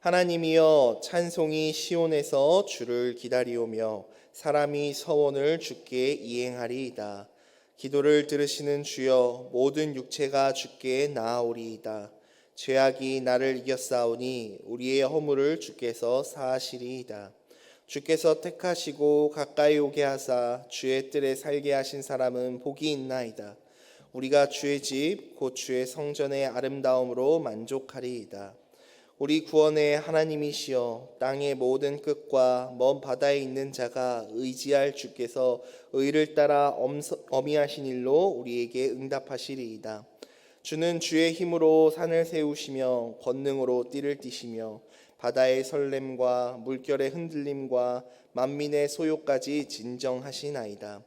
하나님이여, 찬송이 시온에서 주를 기다리오며 사람이 서원을 주께 이행하리이다. 기도를 들으시는 주여, 모든 육체가 주께 나아오리이다. 죄악이 나를 이겼사오니 우리의 허물을 주께서 사하시리이다. 주께서 택하시고 가까이 오게 하사 주의 뜰에 살게 하신 사람은 복이 있나이다. 우리가 주의 집 곧 주의 성전의 아름다움으로 만족하리이다. 우리 구원의 하나님이시여, 땅의 모든 끝과 먼 바다에 있는 자가 의지할 주께서 의를 따라 어미하신 일로 우리에게 응답하시리이다. 주는 주의 힘으로 산을 세우시며 권능으로 띠를 띠시며 바다의 설렘과 물결의 흔들림과 만민의 소요까지 진정하시나이다.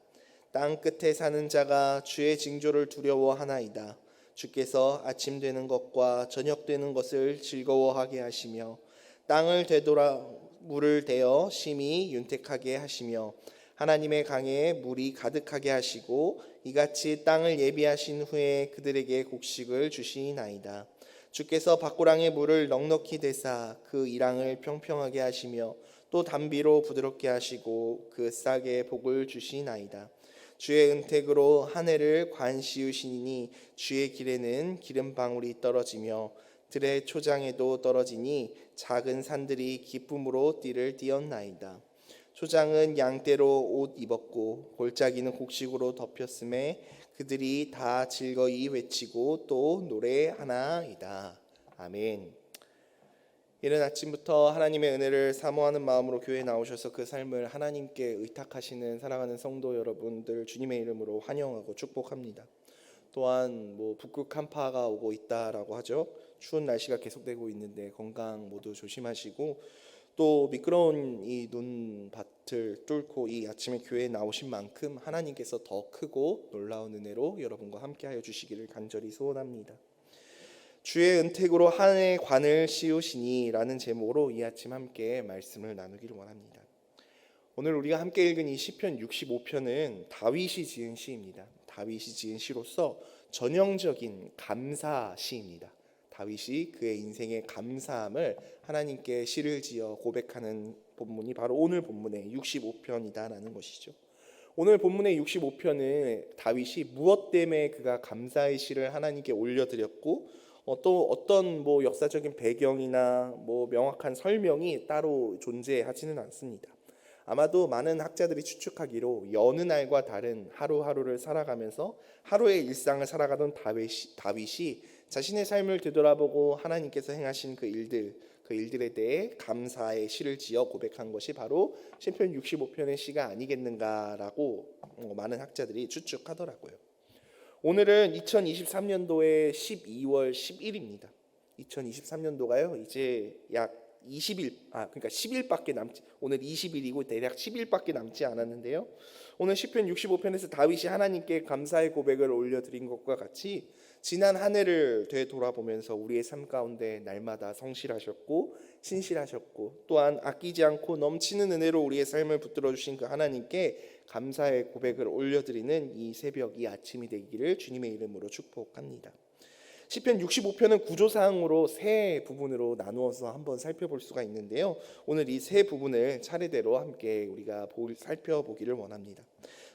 땅 끝에 사는 자가 주의 징조를 두려워하나이다. 주께서 아침 되는 것과 저녁 되는 것을 즐거워하게 하시며 땅을 되돌아 물을 대어 심히 윤택하게 하시며 하나님의 강에 물이 가득하게 하시고 이같이 땅을 예비하신 후에 그들에게 곡식을 주시나이다. 주께서 밭고랑의 물을 넉넉히 대사 그 이랑을 평평하게 하시며 또 담비로 부드럽게 하시고 그 싹에 복을 주시나이다. 주의 은택으로 한 해를 관시우시니 주의 길에는 기름방울이 떨어지며 들의 초장에도 떨어지니 작은 산들이 기쁨으로 띠를 띠었나이다. 초장은 양떼로 옷 입었고 골짜기는 곡식으로 덮였음에 그들이 다 즐거이 외치고 또 노래하나이다. 아멘. 이른 아침부터 하나님의 은혜를 사모하는 마음으로 교회에 나오셔서 그 삶을 하나님께 의탁하시는 사랑하는 성도 여러분들 주님의 이름으로 환영하고 축복합니다. 또한 북극 한파가 오고 있다라고 하죠. 추운 날씨가 계속되고 있는데 건강 모두 조심하시고 또 미끄러운 이 눈밭을 뚫고 이 아침에 교회에 나오신 만큼 하나님께서 더 크고 놀라운 은혜로 여러분과 함께하여 주시기를 간절히 소원합니다. 주의 은택으로 한 해 관을 씌우시니 라는 제목으로 이 아침 함께 말씀을 나누기를 원합니다. 오늘 우리가 함께 읽은 이 시편 65편은 다윗이 지은 시입니다. 다윗이 지은 시로서 전형적인 감사 시입니다. 다윗이 그의 인생의 감사함을 하나님께 시를 지어 고백하는 본문이 바로 오늘 본문의 65편이다라는 것이죠. 오늘 본문의 65편은 다윗이 무엇 때문에 그가 감사의 시를 하나님께 올려드렸고 또 어떤 역사적인 배경이나 명확한 설명이 따로 존재하지는 않습니다. 아마도 많은 학자들이 추측하기로 여느 날과 다른 하루하루를 살아가면서 하루의 일상을 살아가던 다윗이 자신의 삶을 되돌아보고 하나님께서 행하신 그 일들에 대해 감사의 시를 지어 고백한 것이 바로 시편 65편의 시가 아니겠는가라고 많은 학자들이 추측하더라고요. 오늘은 2023년도의 12월 10일입니다. 2023년도가요 이제 약 10일밖에 남지, 오늘 20일이고 대략 10일밖에 남지 않았는데요. 오늘 시편 65편에서 다윗이 하나님께 감사의 고백을 올려드린 것과 같이 지난 한 해를 되돌아보면서 우리의 삶 가운데 날마다 성실하셨고 신실하셨고 또한 아끼지 않고 넘치는 은혜로 우리의 삶을 붙들어 주신 그 하나님께 감사의 고백을 올려드리는 이 새벽, 이 아침이 되기를 주님의 이름으로 축복합니다. 시편 65편은 구조사항으로 세 부분으로 나누어서 한번 살펴볼 수가 있는데요. 오늘 이 세 부분을 차례대로 함께 우리가 살펴보기를 원합니다.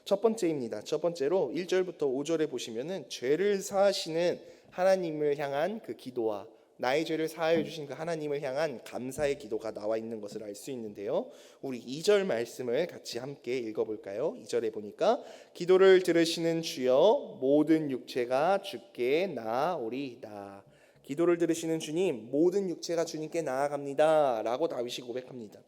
첫 번째입니다. 첫 번째로 1절부터 5절에 보시면은 죄를 사하시는 하나님을 향한 그 기도와 나의 죄를 사하여 주신 그 하나님을 향한 감사의 기도가 나와 있는 것을 알 수 있는데요. 우리 2절 말씀을 같이 함께 읽어볼까요? 2절에 보니까 기도를 들으시는 주여 모든 육체가 주께 나아오리이다. 기도를 들으시는 주님, 모든 육체가 주님께 나아갑니다 라고 다윗이 고백합니다.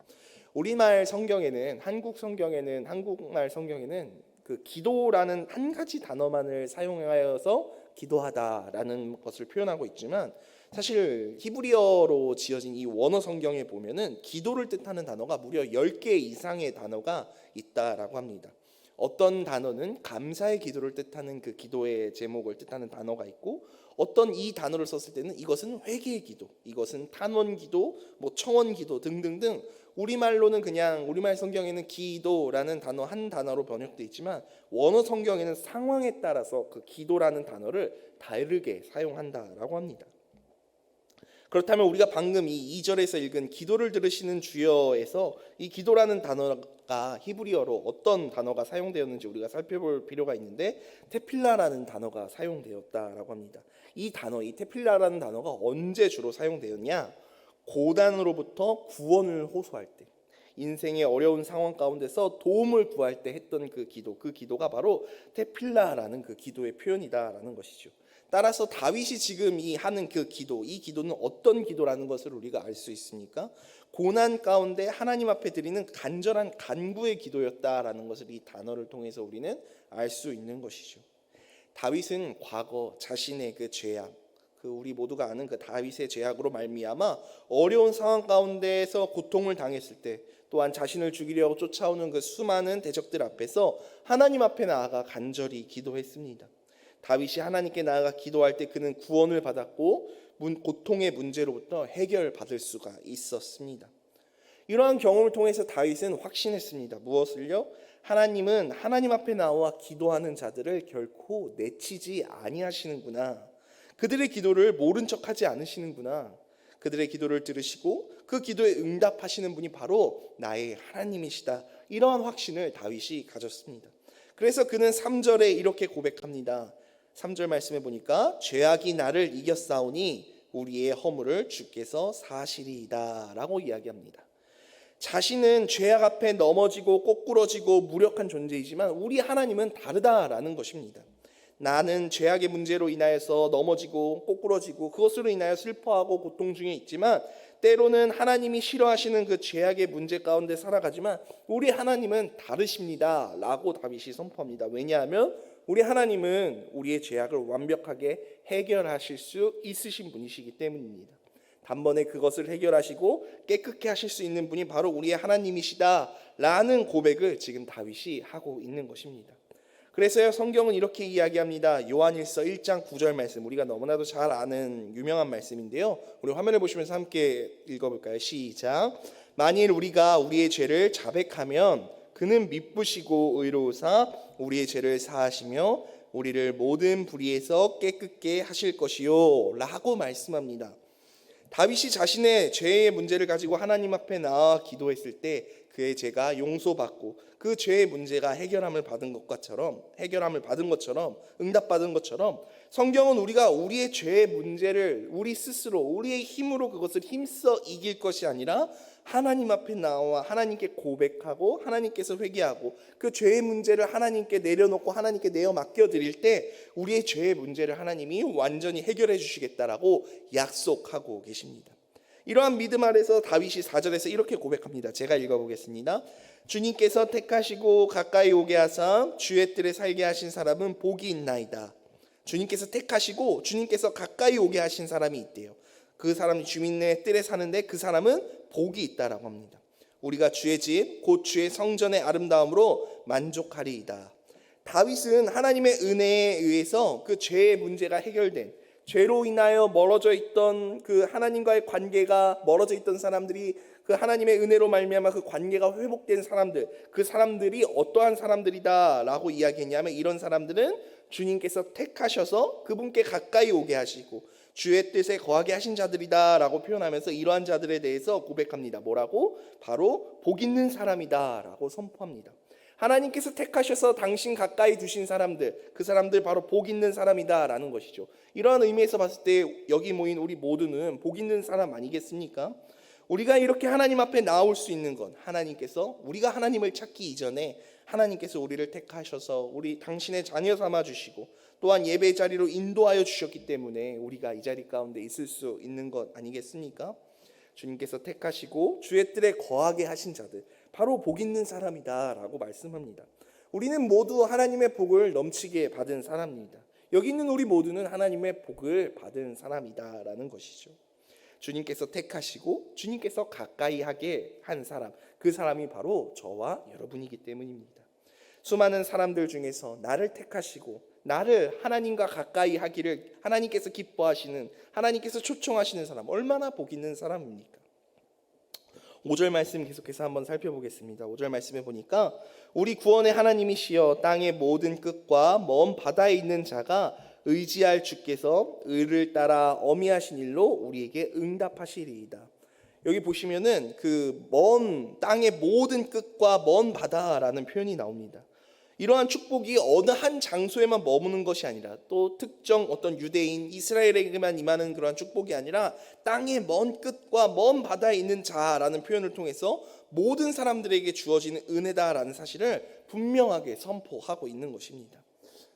우리말 성경에는, 한국말 성경에는 그 기도라는 한 가지 단어만을 사용하여서 기도하다라는 것을 표현하고 있지만 사실 히브리어로 지어진 이 원어 성경에 보면은 기도를 뜻하는 단어가 무려 10개 이상의 단어가 있다라고 합니다. 어떤 단어는 감사의 기도를 뜻하는 그 기도의 제목을 뜻하는 단어가 있고 어떤 이 단어를 썼을 때는 이것은 회개의 기도, 이것은 탄원 기도, 청원 기도 등등등 우리말로는 그냥 우리말 성경에는 기도라는 단어 한 단어로 번역되어 있지만 원어 성경에는 상황에 따라서 그 기도라는 단어를 다르게 사용한다라고 합니다. 그렇다면 우리가 방금 이 2절에서 읽은 기도를 들으시는 주여에서 이 기도라는 단어가 히브리어로 어떤 단어가 사용되었는지 우리가 살펴볼 필요가 있는데 테필라라는 단어가 사용되었다라고 합니다. 이 단어, 이 테필라라는 단어가 언제 주로 사용되었냐? 고난으로부터 구원을 호소할 때, 인생의 어려운 상황 가운데서 도움을 구할 때 했던 그 기도가 바로 테필라라는 그 기도의 표현이다라는 것이죠. 따라서 다윗이 지금 하는 그 기도, 이 기도는 어떤 기도라는 것을 우리가 알 수 있습니까? 고난 가운데 하나님 앞에 드리는 간절한 간구의 기도였다라는 것을 이 단어를 통해서 우리는 알 수 있는 것이죠. 다윗은 과거 자신의 그 죄악, 우리 모두가 아는 그 다윗의 죄악으로 말미암아 어려운 상황 가운데에서 고통을 당했을 때, 또한 자신을 죽이려고 쫓아오는 그 수많은 대적들 앞에서 하나님 앞에 나아가 간절히 기도했습니다. 다윗이 하나님께 나아가 기도할 때 그는 구원을 받았고 고통의 문제로부터 해결받을 수가 있었습니다. 이러한 경험을 통해서 다윗은 확신했습니다. 무엇을요? 하나님은 하나님 앞에 나와 기도하는 자들을 결코 내치지 아니하시는구나. 그들의 기도를 모른 척하지 않으시는구나. 그들의 기도를 들으시고 그 기도에 응답하시는 분이 바로 나의 하나님이시다. 이러한 확신을 다윗이 가졌습니다. 그래서 그는 3절에 이렇게 고백합니다. 3절 말씀해 보니까 죄악이 나를 이겼사오니 우리의 허물을 주께서 사시리이다 라고 이야기합니다. 자신은 죄악 앞에 넘어지고 꼬꾸러지고 무력한 존재이지만 우리 하나님은 다르다라는 것입니다. 나는 죄악의 문제로 인하여서 넘어지고 꼬꾸러지고 그것으로 인하여 슬퍼하고 고통 중에 있지만 때로는 하나님이 싫어하시는 그 죄악의 문제 가운데 살아가지만 우리 하나님은 다르십니다 라고 다윗이 선포합니다. 왜냐하면 우리 하나님은 우리의 죄악을 완벽하게 해결하실 수 있으신 분이시기 때문입니다. 단번에 그것을 해결하시고 깨끗게 하실 수 있는 분이 바로 우리의 하나님이시다 라는 고백을 지금 다윗이 하고 있는 것입니다. 그래서요, 성경은 이렇게 이야기합니다. 요한일서 1장 9절 말씀, 우리가 너무나도 잘 아는 유명한 말씀인데요, 우리 화면을 보시면서 함께 읽어볼까요? 시작. 만일 우리가 우리의 죄를 자백하면 그는 미쁘시고 의로우사 우리의 죄를 사하시며 우리를 모든 불의에서 깨끗게 하실 것이요 라고 말씀합니다. 다윗이 자신의 죄의 문제를 가지고 하나님 앞에 나와 기도했을 때 그의 죄가 용서받고 그 죄의 문제가 해결함을 받은 것처럼 응답받은 것처럼 성경은 우리가 우리의 죄의 문제를 우리 스스로 우리의 힘으로 그것을 힘써 이길 것이 아니라 하나님 앞에 나와 하나님께 고백하고 하나님께서 회개하고 그 죄의 문제를 하나님께 내려놓고 하나님께 내어 맡겨드릴 때 우리의 죄의 문제를 하나님이 완전히 해결해 주시겠다라고 약속하고 계십니다. 이러한 믿음 아래서 다윗이 4절에서 이렇게 고백합니다. 제가 읽어보겠습니다. 주님께서 택하시고 가까이 오게 하사 주의 뜰에 살게 하신 사람은 복이 있나이다. 주님께서 택하시고 주님께서 가까이 오게 하신 사람이 있대요. 그 사람이 주민의 뜰에 사는데 그 사람은 복이 있다라고 합니다. 우리가 주의 집 곧 주의 성전의 아름다움으로 만족하리이다. 다윗은 하나님의 은혜에 의해서 그 죄의 문제가 해결된, 죄로 인하여 멀어져 있던 그 하나님과의 관계가 멀어져 있던 사람들이 그 하나님의 은혜로 말미암아 그 관계가 회복된 사람들, 그 사람들이 어떠한 사람들이다라고 이야기했냐면 이런 사람들은 주님께서 택하셔서 그분께 가까이 오게 하시고 주의 뜻에 거하게 하신 자들이다라고 표현하면서 이러한 자들에 대해서 고백합니다. 뭐라고? 바로 복 있는 사람이다라고 선포합니다. 하나님께서 택하셔서 당신 가까이 두신 사람들, 그 사람들 바로 복 있는 사람이다라는 것이죠. 이러한 의미에서 봤을 때 여기 모인 우리 모두는 복 있는 사람 아니겠습니까? 우리가 이렇게 하나님 앞에 나올 수 있는 건 하나님께서 우리가 하나님을 찾기 이전에 하나님께서 우리를 택하셔서 우리 당신의 자녀 삼아 주시고 또한 예배 자리로 인도하여 주셨기 때문에 우리가 이 자리 가운데 있을 수 있는 것 아니겠습니까? 주님께서 택하시고 주의 뜰에 거하게 하신 자들, 바로 복 있는 사람이다 라고 말씀합니다. 우리는 모두 하나님의 복을 넘치게 받은 사람입니다. 여기 있는 우리 모두는 하나님의 복을 받은 사람이다 라는 것이죠. 주님께서 택하시고 주님께서 가까이 하게 한 사람, 그 사람이 바로 저와 여러분이기 때문입니다. 수많은 사람들 중에서 나를 택하시고 나를 하나님과 가까이 하기를 하나님께서 기뻐하시는, 하나님께서 초청하시는 사람, 얼마나 복 있는 사람입니까? 5절 말씀 계속해서 한번 살펴보겠습니다. 5절 말씀에 보니까 우리 구원의 하나님이시여 땅의 모든 끝과 먼 바다에 있는 자가 의지할 주께서 의를 따라 어미하신 일로 우리에게 응답하시리이다. 여기 보시면은 그 먼 땅의 모든 끝과 먼 바다라는 표현이 나옵니다. 이러한 축복이 어느 한 장소에만 머무는 것이 아니라 또 특정 어떤 유대인 이스라엘에게만 임하는 그러한 축복이 아니라 땅의 먼 끝과 먼 바다에 있는 자라는 표현을 통해서 모든 사람들에게 주어지는 은혜다라는 사실을 분명하게 선포하고 있는 것입니다.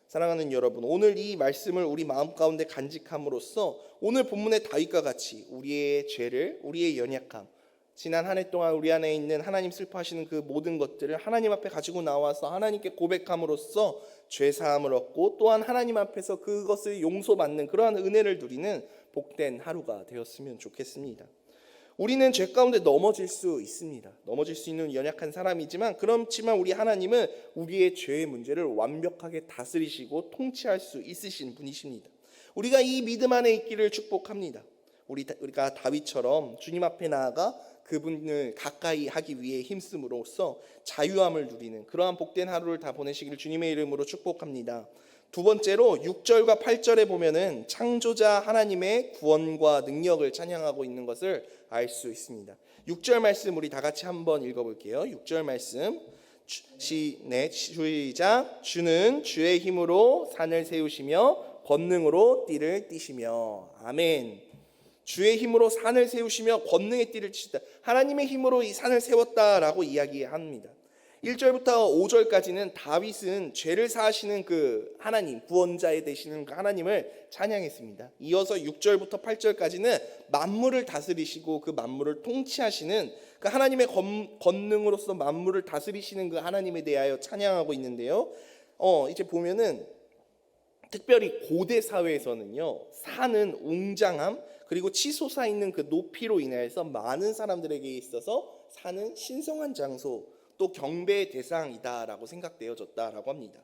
사랑하는 여러분, 오늘 이 말씀을 우리 마음 가운데 간직함으로써 오늘 본문의 다윗과 같이 우리의 죄를, 우리의 연약함, 지난 한 해 동안 우리 안에 있는 하나님 슬퍼하시는 그 모든 것들을 하나님 앞에 가지고 나와서 하나님께 고백함으로써 죄 사함을 얻고 또한 하나님 앞에서 그것을 용서받는 그러한 은혜를 누리는 복된 하루가 되었으면 좋겠습니다. 우리는 죄 가운데 넘어질 수 있습니다. 넘어질 수 있는 연약한 사람이지만 그렇지만 우리 하나님은 우리의 죄의 문제를 완벽하게 다스리시고 통치할 수 있으신 분이십니다. 우리가 이 믿음 안에 있기를 축복합니다. 우리가 다윗처럼 주님 앞에 나아가 그분을 가까이 하기 위해 힘쓰므로써 자유함을 누리는 그러한 복된 하루를 다 보내시기를 주님의 이름으로 축복합니다. 두 번째로 6절과 8절에 보면은 창조자 하나님의 구원과 능력을 찬양하고 있는 것을 알 수 있습니다. 6절 말씀 우리 다 같이 한번 읽어볼게요. 6절 말씀 시작. 주는 주의 힘으로 산을 세우시며 권능으로 띠를 띠시며. 아멘. 주의 힘으로 산을 세우시며 권능의 띠를 띠시다. 하나님의 힘으로 이 산을 세웠다라고 이야기합니다. 1절부터 5절까지는 다윗은 죄를 사하시는 그 하나님, 구원자에 되시는 그 하나님을 찬양했습니다. 이어서 6절부터 8절까지는 만물을 다스리시고 그 만물을 통치하시는 그 하나님의 권능으로서 만물을 다스리시는 그 하나님에 대하여 찬양하고 있는데요. 이제 보면은 특별히 고대 사회에서는요, 산은 웅장함 그리고 치솟아 있는 그 높이로 인해서 많은 사람들에게 있어서 산은 신성한 장소, 또 경배의 대상이다라고 생각되어졌다라고 합니다.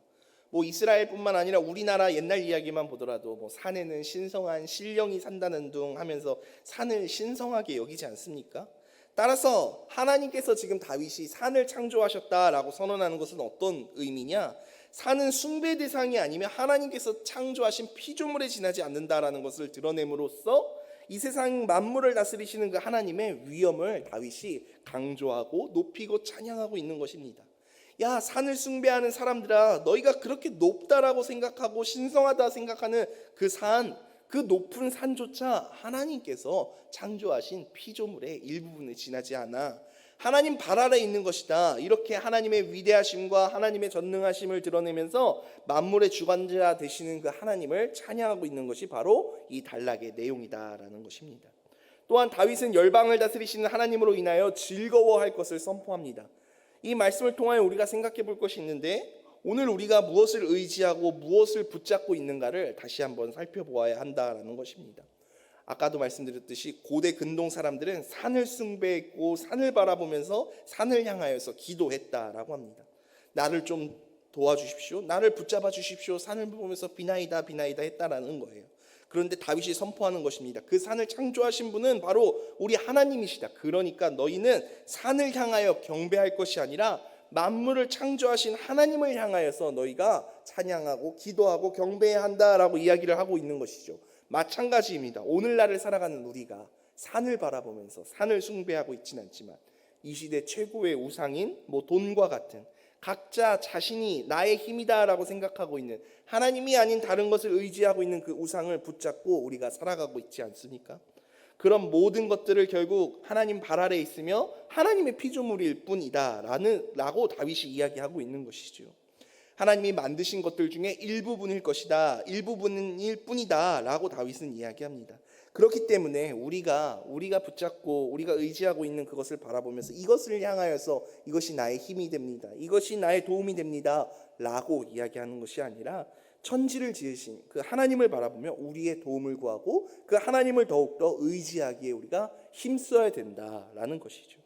이스라엘뿐만 아니라 우리나라 옛날 이야기만 보더라도 산에는 신성한 신령이 산다는 둥 하면서 산을 신성하게 여기지 않습니까? 따라서 하나님께서 지금 다윗이 산을 창조하셨다라고 선언하는 것은 어떤 의미냐? 산은 숭배 대상이 아니면 하나님께서 창조하신 피조물에 지나지 않는다라는 것을 드러냄으로써 이 세상 만물을 다스리시는 그 하나님의 위엄을 다윗이 강조하고 높이고 찬양하고 있는 것입니다. 야, 산을 숭배하는 사람들아, 너희가 그렇게 높다라고 생각하고 신성하다 생각하는 그 산, 그 높은 산조차 하나님께서 창조하신 피조물의 일부분에 지나지 않아 하나님 발 아래 있는 것이다. 이렇게 하나님의 위대하심과 하나님의 전능하심을 드러내면서 만물의 주관자 되시는 그 하나님을 찬양하고 있는 것이 바로 이 단락의 내용이다라는 것입니다. 또한 다윗은 열방을 다스리시는 하나님으로 인하여 즐거워할 것을 선포합니다. 이 말씀을 통하여 우리가 생각해 볼 것이 있는데 오늘 우리가 무엇을 의지하고 무엇을 붙잡고 있는가를 다시 한번 살펴보아야 한다라는 것입니다. 아까도 말씀드렸듯이 고대 근동 사람들은 산을 숭배했고 산을 바라보면서 산을 향하여서 기도했다라고 합니다. 나를 좀 도와주십시오. 나를 붙잡아 주십시오. 산을 보면서 비나이다 비나이다 했다라는 거예요. 그런데 다윗이 선포하는 것입니다. 그 산을 창조하신 분은 바로 우리 하나님이시다. 그러니까 너희는 산을 향하여 경배할 것이 아니라 만물을 창조하신 하나님을 향하여서 너희가 찬양하고 기도하고 경배해야 한다라고 이야기를 하고 있는 것이죠. 마찬가지입니다. 오늘날을 살아가는 우리가 산을 바라보면서 산을 숭배하고 있지는 않지만 이 시대 최고의 우상인 돈과 같은 각자 자신이 나의 힘이다라고 생각하고 있는 하나님이 아닌 다른 것을 의지하고 있는 그 우상을 붙잡고 우리가 살아가고 있지 않습니까? 그런 모든 것들을 결국 하나님 발 아래에 있으며 하나님의 피조물일 뿐이다 라고 다윗이 이야기하고 있는 것이죠. 하나님이 만드신 것들 중에 일부분일 것이다, 일부분일 뿐이다 라고 다윗은 이야기합니다. 그렇기 때문에 우리가 붙잡고 우리가 의지하고 있는 그것을 바라보면서 이것을 향하여서 이것이 나의 힘이 됩니다, 이것이 나의 도움이 됩니다 라고 이야기하는 것이 아니라 천지를 지으신 그 하나님을 바라보며 우리의 도움을 구하고 그 하나님을 더욱더 의지하기에 우리가 힘써야 된다라는 것이죠.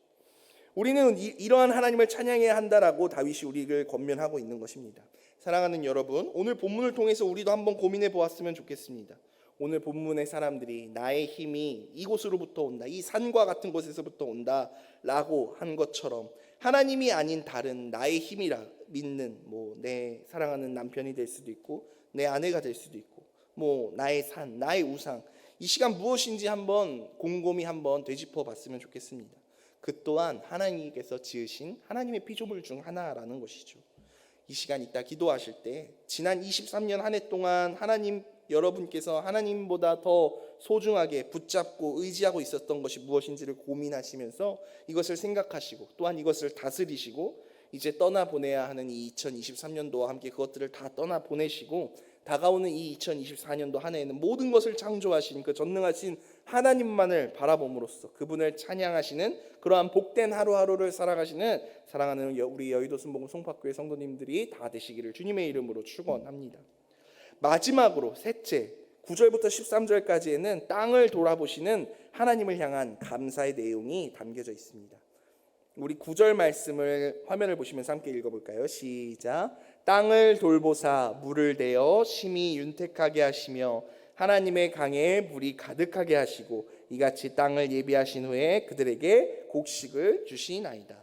우리는 이러한 하나님을 찬양해야 한다라고 다윗이 우리를 권면하고 있는 것입니다. 사랑하는 여러분, 오늘 본문을 통해서 우리도 한번 고민해 보았으면 좋겠습니다. 오늘 본문의 사람들이 나의 힘이 이곳으로부터 온다, 이 산과 같은 곳에서부터 온다라고 한 것처럼 하나님이 아닌 다른 나의 힘이라 믿는 내 사랑하는 남편이 될 수도 있고 내 아내가 될 수도 있고 나의 산, 나의 우상, 이 시간 무엇인지 한번 곰곰이 한번 되짚어 봤으면 좋겠습니다. 그 또한 하나님께서 지으신 하나님의 피조물 중 하나라는 것이죠. 이 시간 이따 기도하실 때 지난 23년 한 해 동안 여러분께서 하나님보다 더 소중하게 붙잡고 의지하고 있었던 것이 무엇인지를 고민하시면서 이것을 생각하시고 또한 이것을 다스리시고 이제 떠나보내야 하는 이 2023년도와 함께 그것들을 다 떠나보내시고 다가오는 이 2024년도 한 해에는 모든 것을 창조하신 그 전능하신 하나님만을 바라봄으로써 그분을 찬양하시는 그러한 복된 하루하루를 살아가시는 사랑하는 우리 여의도 순복음 송파교회 성도님들이 다 되시기를 주님의 이름으로 축원합니다. 마지막으로 셋째 9절부터 13절까지에는 땅을 돌아보시는 하나님을 향한 감사의 내용이 담겨져 있습니다. 우리 9절 말씀을 화면을 보시면서 함께 읽어볼까요? 시작. 땅을 돌보사 물을 대어 심히 윤택하게 하시며 하나님의 강에 물이 가득하게 하시고 이같이 땅을 예비하신 후에 그들에게 곡식을 주시나이다.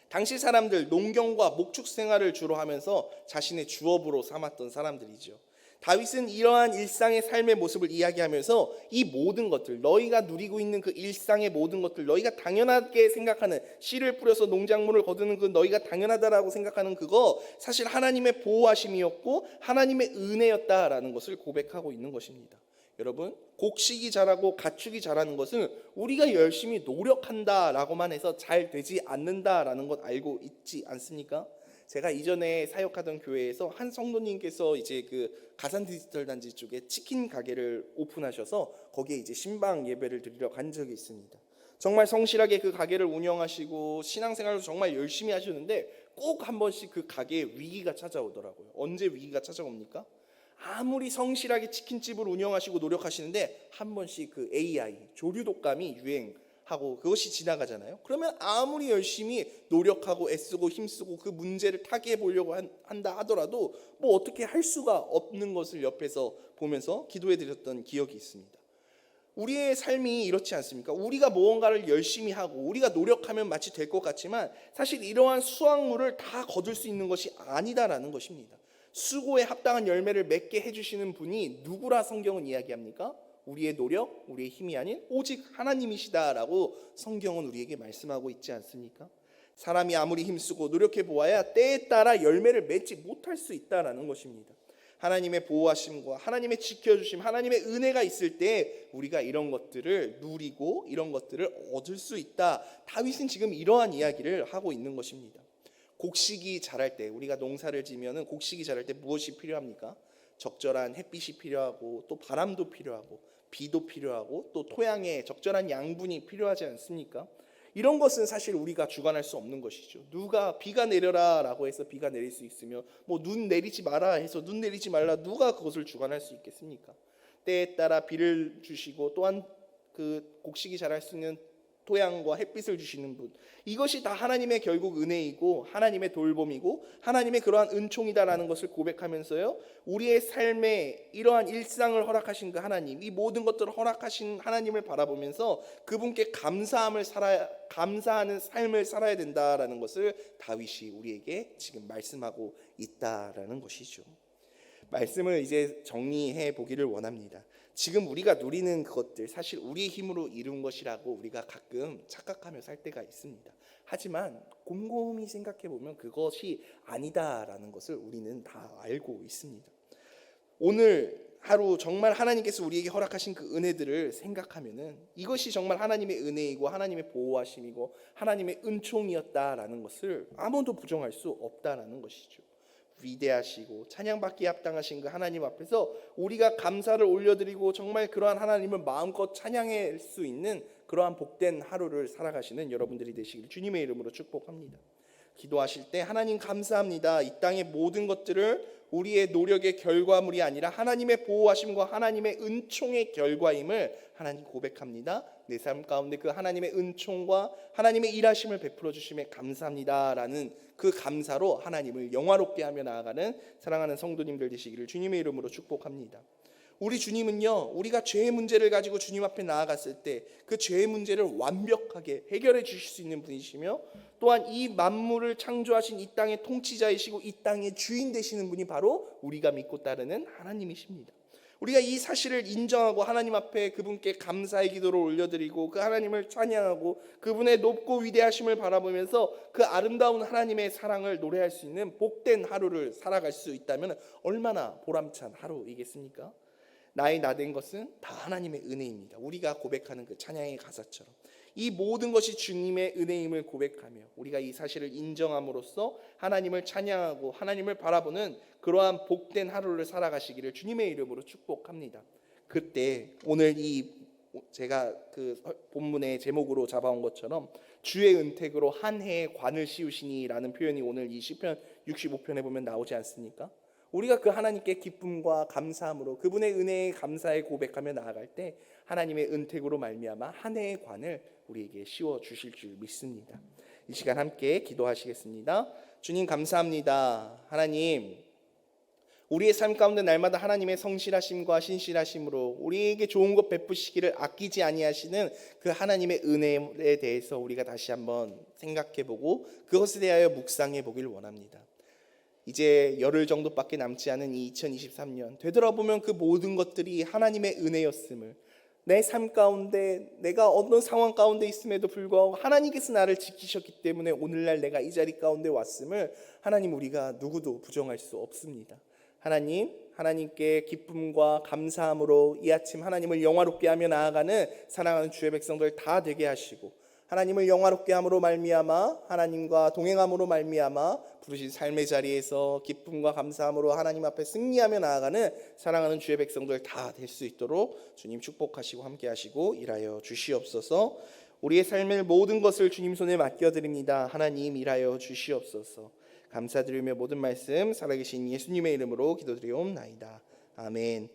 당시 사람들 농경과 목축 생활을 주로 하면서 자신의 주업으로 삼았던 사람들이죠. 다윗은 이러한 일상의 삶의 모습을 이야기하면서 이 모든 것들, 너희가 누리고 있는 그 일상의 모든 것들, 너희가 당연하게 생각하는, 씨를 뿌려서 농작물을 거두는 그 너희가 당연하다라고 생각하는 그거 사실 하나님의 보호하심이었고 하나님의 은혜였다라는 것을 고백하고 있는 것입니다. 여러분, 곡식이 자라고 가축이 자라는 것은 우리가 열심히 노력한다라고만 해서 잘 되지 않는다라는 것 알고 있지 않습니까? 제가 이전에 사역하던 교회에서 한 성도님께서 이제 그 가산 디지털 단지 쪽에 치킨 가게를 오픈하셔서 거기에 이제 신방 예배를 드리러 간 적이 있습니다. 정말 성실하게 그 가게를 운영하시고 신앙생활도 정말 열심히 하셨는데 꼭 한 번씩 그 가게에 위기가 찾아오더라고요. 언제 위기가 찾아옵니까? 아무리 성실하게 치킨집을 운영하시고 노력하시는데 한 번씩 그 AI 조류 독감이 유행하고 그것이 지나가잖아요. 그러면 아무리 열심히 노력하고 애쓰고 힘쓰고 그 문제를 타개해 보려고 한다 하더라도 뭐 어떻게 할 수가 없는 것을 옆에서 보면서 기도해 드렸던 기억이 있습니다. 우리의 삶이 이렇지 않습니까? 우리가 무언가를 열심히 하고 우리가 노력하면 마치 될 것 같지만 사실 이러한 수확물을 다 거둘 수 있는 것이 아니다라는 것입니다. 수고에 합당한 열매를 맺게 해주시는 분이 누구라 성경은 이야기합니까? 우리의 노력, 우리의 힘이 아닌 오직 하나님이시다라고 성경은 우리에게 말씀하고 있지 않습니까? 사람이 아무리 힘쓰고 노력해 보아야 때에 따라 열매를 맺지 못할 수 있다라는 것입니다. 하나님의 보호하심과 하나님의 지켜주심, 하나님의 은혜가 있을 때 우리가 이런 것들을 누리고 이런 것들을 얻을 수 있다. 다윗은 지금 이러한 이야기를 하고 있는 것입니다. 곡식이 자랄 때, 우리가 농사를 지면은 곡식이 자랄 때 무엇이 필요합니까? 적절한 햇빛이 필요하고 또 바람도 필요하고 비도 필요하고 또 토양에 적절한 양분이 필요하지 않습니까? 이런 것은 사실 우리가 주관할 수 없는 것이죠. 누가 비가 내려라 라고 해서 비가 내릴 수 있으며 뭐 눈 내리지 마라 해서 눈 내리지 말라, 누가 그것을 주관할 수 있겠습니까? 때에 따라 비를 주시고 또한 그 곡식이 자랄 수 있는 토양과 햇빛을 주시는 분, 이것이 다 하나님의 결국 은혜이고 하나님의 돌봄이고 하나님의 그러한 은총이다라는 것을 고백하면서요, 우리의 삶에 이러한 일상을 허락하신 그 하나님, 이 모든 것들을 허락하신 하나님을 바라보면서 그분께 감사하는 삶을 살아야 된다라는 것을 다윗이 우리에게 지금 말씀하고 있다라는 것이죠. 말씀을 이제 정리해 보기를 원합니다. 지금 우리가 누리는 그것들 사실 우리의 힘으로 이룬 것이라고 우리가 가끔 착각하며 살 때가 있습니다. 하지만 곰곰이 생각해 보면 그것이 아니다라는 것을 우리는 다 알고 있습니다. 오늘 하루 정말 하나님께서 우리에게 허락하신 그 은혜들을 생각하면은 이것이 정말 하나님의 은혜이고 하나님의 보호하심이고 하나님의 은총이었다라는 것을 아무도 부정할 수 없다라는 것이죠. 위대하시고 찬양받기에 합당하신 그 하나님 앞에서 우리가 감사를 올려드리고 정말 그러한 하나님을 마음껏 찬양할 수 있는 그러한 복된 하루를 살아가시는 여러분들이 되시길 주님의 이름으로 축복합니다. 기도하실 때 하나님 감사합니다. 이 땅의 모든 것들을 우리의 노력의 결과물이 아니라 하나님의 보호하심과 하나님의 은총의 결과임을 하나님 고백합니다. 내 삶 가운데 그 하나님의 은총과 하나님의 일하심을 베풀어 주심에 감사합니다라는 그 감사로 하나님을 영화롭게 하며 나아가는 사랑하는 성도님들 되시기를 주님의 이름으로 축복합니다. 우리 주님은요, 우리가 죄의 문제를 가지고 주님 앞에 나아갔을 때 그 죄의 문제를 완벽하게 해결해 주실 수 있는 분이시며 또한 이 만물을 창조하신 이 땅의 통치자이시고 이 땅의 주인 되시는 분이 바로 우리가 믿고 따르는 하나님이십니다. 우리가 이 사실을 인정하고 하나님 앞에 그분께 감사의 기도를 올려드리고 그 하나님을 찬양하고 그분의 높고 위대하심을 바라보면서 그 아름다운 하나님의 사랑을 노래할 수 있는 복된 하루를 살아갈 수 있다면 얼마나 보람찬 하루이겠습니까? 나의 나된 것은 다 하나님의 은혜입니다. 우리가 고백하는 그 찬양의 가사처럼 이 모든 것이 주님의 은혜임을 고백하며 우리가 이 사실을 인정함으로써 하나님을 찬양하고 하나님을 바라보는 그러한 복된 하루를 살아가시기를 주님의 이름으로 축복합니다. 그때 오늘 제가 그 본문의 제목으로 잡아온 것처럼 주의 은택으로 한 해의 관을 씌우시니라는 표현이 오늘 이 시편 65편에 보면 나오지 않습니까? 우리가 그 하나님께 기쁨과 감사함으로 그분의 은혜에 감사에 고백하며 나아갈 때 하나님의 은택으로 말미암아 한 해의 관을 우리에게 씌워 주실 줄 믿습니다. 이 시간 함께 기도하시겠습니다. 주님 감사합니다. 하나님, 우리의 삶 가운데 날마다 하나님의 성실하심과 신실하심으로 우리에게 좋은 것 베푸시기를 아끼지 아니하시는 그 하나님의 은혜에 대해서 우리가 다시 한번 생각해보고 그것에 대하여 묵상해 보길 원합니다. 이제 열흘 정도밖에 남지 않은 이 2023년 되돌아보면 그 모든 것들이 하나님의 은혜였음을, 내 삶 가운데 내가 어떤 상황 가운데 있음에도 불구하고 하나님께서 나를 지키셨기 때문에 오늘날 내가 이 자리 가운데 왔음을 하나님 우리가 누구도 부정할 수 없습니다. 하나님께 기쁨과 감사함으로 이 아침 하나님을 영화롭게 하며 나아가는 사랑하는 주의 백성들 다 되게 하시고 하나님을 영화롭게 함으로 말미암아 하나님과 동행함으로 말미암아 부르신 삶의 자리에서 기쁨과 감사함으로 하나님 앞에 승리하며 나아가는 사랑하는 주의 백성들 다 될 수 있도록 주님 축복하시고 함께 하시고 일하여 주시옵소서. 우리의 삶의 모든 것을 주님 손에 맡겨드립니다. 하나님 일하여 주시옵소서. 감사드리며 모든 말씀 살아계신 예수님의 이름으로 기도드리옵나이다. 아멘.